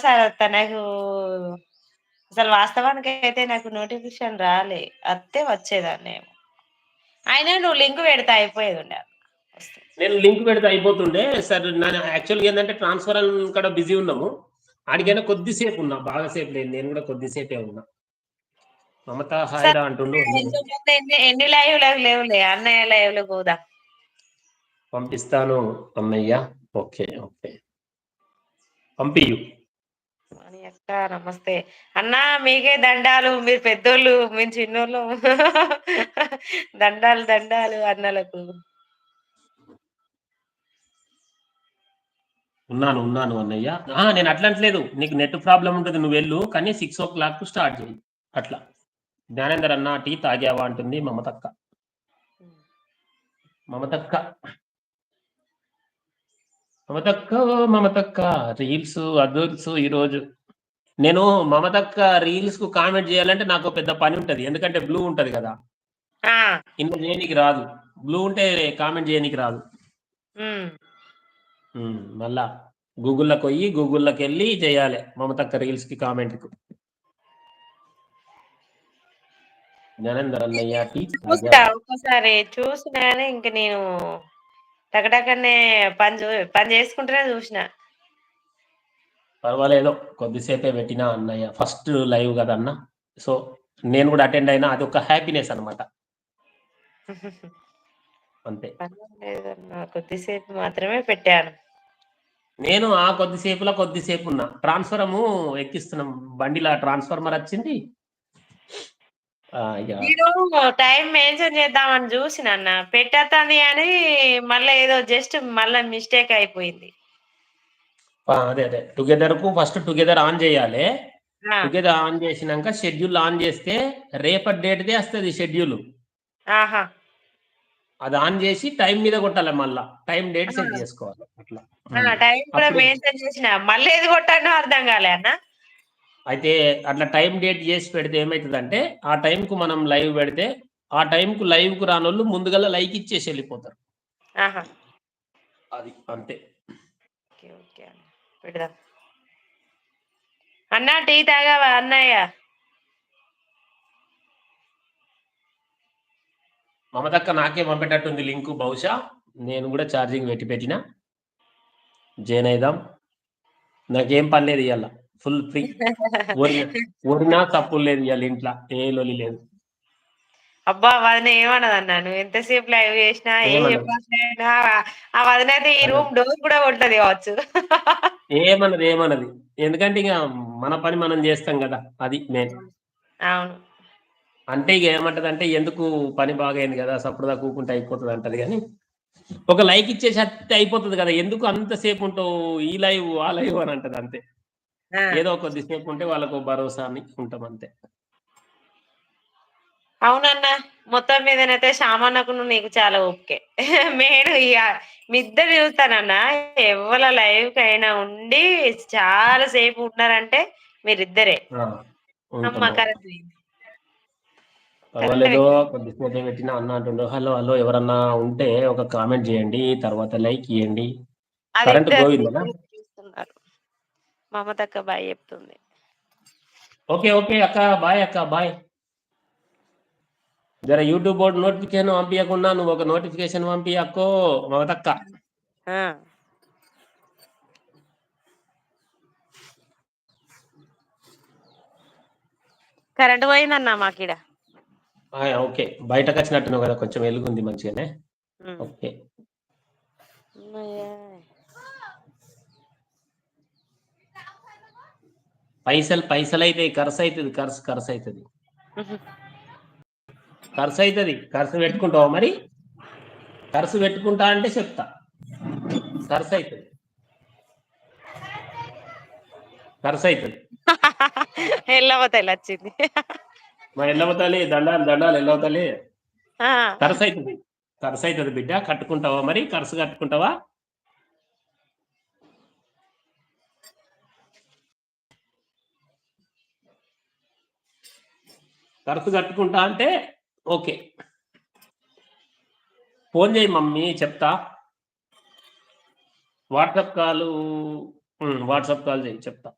Compulsory వస్తా. నాకు అసలు వాస్తవానికైతే నాకు నోటిఫికేషన్ రాలే. అత్తే వచ్చేదాన్నేమో. అయినా నువ్వు లింక్ పెడితే అయిపోయేదుండే. నేను లింక్ పెడితే అయిపోతుండే. సరే యాక్చువల్గా ఏంటంటే ట్రాన్స్ఫర్ అక్కడ బిజీ ఉన్నాము. ఆడికైనా కొద్దిసేపు ఉన్నా, బాగాసేపు లేదు. నేను కూడా కొద్దిసేపే ఉన్నా. మమత హాయిరా అంటుండు. ఎన్ని లైవ్ లేవులే, అన్నయ్య లైవ్ లో పోదా పంపిస్తాను అన్నయ్య. ఓకే ఓకే పంపియు. అక్క నమస్తే అన్నా, మీకే దండాలు. మీరు పెద్దోళ్ళు, మేము చిన్నోళ్ళు. దండాలు దండాలు అన్నలకు. ఉన్నాను అన్నయ్య. నేను అట్లంటలేదు, నీకు నెట్ ప్రాబ్లం ఉంటుంది, నువ్వు వెళ్ళు. కానీ 6 o'clock స్టార్ట్ చేయి అట్లా. జ్ఞానేందర్ అన్న టీ తాగావా అంటుంది మమతక్క. మమతక్క రీల్స్ అదర్స్. ఈరోజు నేను మమతక్క రీల్స్ కు కామెంట్ చేయాలంటే నాకు పెద్ద పని ఉంటది. ఎందుకంటే బ్లూ ఉంటది కదా, ఇంత చేయనికి రాదు. బ్లూ ఉంటే కామెంట్ చేయనికి రాదు. మళ్ళా గూగుల్లోకి వెళ్ళి చేయాలి మమతక్క రీల్స్ కి కామెంట్ కు. జ్ఞానేందర్ అన్నయ్య టీ ఒక్కసారి చూసిన కానీ ఇంక నేను టకటకనే పని చేసుకుంటూనే చూసిన. పర్వాలేదు, కొద్దిసేపే పెట్టినా అన్నయ్య. ఫస్ట్ లైవ్ కదా అన్న, సో నేను కూడా అటెండ్ అయినా. అది ఒక హ్యాపీనెస్ అనమాట. అంతే. కొద్దిసేపు మాత్రమే పెట్టాను. నేను ఆ కొద్దిసేపు ఉన్నా. ట్రాన్స్ఫరము ఎక్కిస్తున్నాం, బండిలా ట్రాన్స్ఫార్మర్ వచ్చింది. నేను టైం మెన్షన్ చేద్దామని చూసిన అన్న, పెట్టేస్తాను అని మళ్ళీ ఏదో జస్ట్ మళ్ళీ మిస్టేక్ అయిపోయింది. అదే టుగెదర్ కు ఫస్ట్ టుగెదర్ ఆన్ చేయాలి. టుగెదర్ ఆన్ చేసినాక షెడ్యూల్ ఆన్ చేస్తే రేపటి డేట్దే వస్తుంది షెడ్యూల్. అది ఆన్ చేసి టైం మీద కొట్టాలి, మళ్ళా టైం డేట్ సెట్ చేసుకోవాలి. అట్లా టైం కూడా మెన్షన్ చేసిన, మళ్ళీ ఏది కొట్టానో అర్థం కాలే అన్న. అయితే అట్లా టైం డేట్ చేసి పెడితే ఏమవుతుందంటే, ఆ టైంకు మనం లైవ్ పెడితే ఆ టైంకు లైవ్కు రానోళ్ళు ముందుగా లైక్ ఇచ్చేసి వెళ్ళిపోతారు. అది అంతే. పెడదాం అన్నా. టీ తాగావా అన్నయ్య? మమతక్క నాకే పంపేటట్టుంది లింకు. బహుశా నేను కూడా ఛార్జింగ్ పెట్టినా. జాయిన్ అయిదాం. నాకేం పని లేదు ఇవాళ, ఫుల్ ఫ్రీ. ఊరినా తప్పులు లేదు ఇవాళ, ఇంట్లో ఏ లొలి లేదు. అబ్బా వదిన ఏమన్నదన్నా, నువ్వు ఎంతసేపు లైవ్ చేసినా ఏం చెప్పినా ఆ వదిన అయితే ఈ రూమ్ డోర్ కూడా కొట్టది కావచ్చు. ఏమన్నది ఎందుకంటే ఇక మన పని మనం చేస్తాం కదా, అది మెయిన్. అవును. అంటే ఇక ఏమంటది అంటే, ఎందుకు పని బాగైంది కదా సప్పుడు కూకుంటే అయిపోతుంది అంటది. కానీ ఒక లైక్ ఇచ్చేసి అయిపోతుంది కదా, ఎందుకు అంతసేపు ఉంటావు ఈ లైవ్ ఆ లైవ్ అని అంటది. అంతే. ఏదో కొద్దిసేపు ఉంటే వాళ్ళకు భరోసా అని ఉంటాం, అంతే. అవునన్నా, మొత్తం మీదనైతే సామాన్యకు నీకు చాలా ఓకే. నేను మీ ఇద్దరు చూస్తానన్నా, ఎవరి లైవ్ కైనా ఉండి చాలా సేపు ఉన్నారంటే మీరిద్దరే. పర్వాలేదో, కొద్దిసేపు పెట్టినా అన్న అంటుండ్రు. హలో ఎవరన్నా ఉంటే ఒక కామెంట్ చేయండి, తర్వాత లైక్ ఇవ్వండి. కరెంట్ పోయిందా? మమతక్క బాయ్ చెప్తుంది. ఓకే అక్క, బాయ్ అక్క, బాయ్. జర యూట్యూబ్ బోర్డు నోటిఫికేషన్ పంపించకుండా నువ్వు ఒక నోటిఫికేషన్ పంపించక్కో మమతక్క. కరెంట్ పోయిందన్నా మాకిడ. ఓకే, బయటకు వచ్చినట్టున్నావు కదా, కొంచెం వెలుగుంది మంచిగానే. ఓకే. పైసలు అయితే ఖర్చు అవుతుంది, ఖర్చు అవుతుంది. ఖర్చు పెట్టుకుంటావా మరి? ఖర్చు పెట్టుకుంటా అంటే చెప్తా, ఖర్చు అవుతుంది. ఎల్లవతలి వచ్చింది. మా ఎల్లవతలి దండాలు ఎల్లవతలి. ఖర్చు అవుతుంది బిడ్డ. కట్టుకుంటావా మరి? ఖర్చు కట్టుకుంటావా? ఖర్చు కట్టుకుంటా అంటే ఓకే, ఫోన్ చేయి మమ్మీ, చెప్తా. వాట్సాప్ కాల్ చేయి, చెప్తా.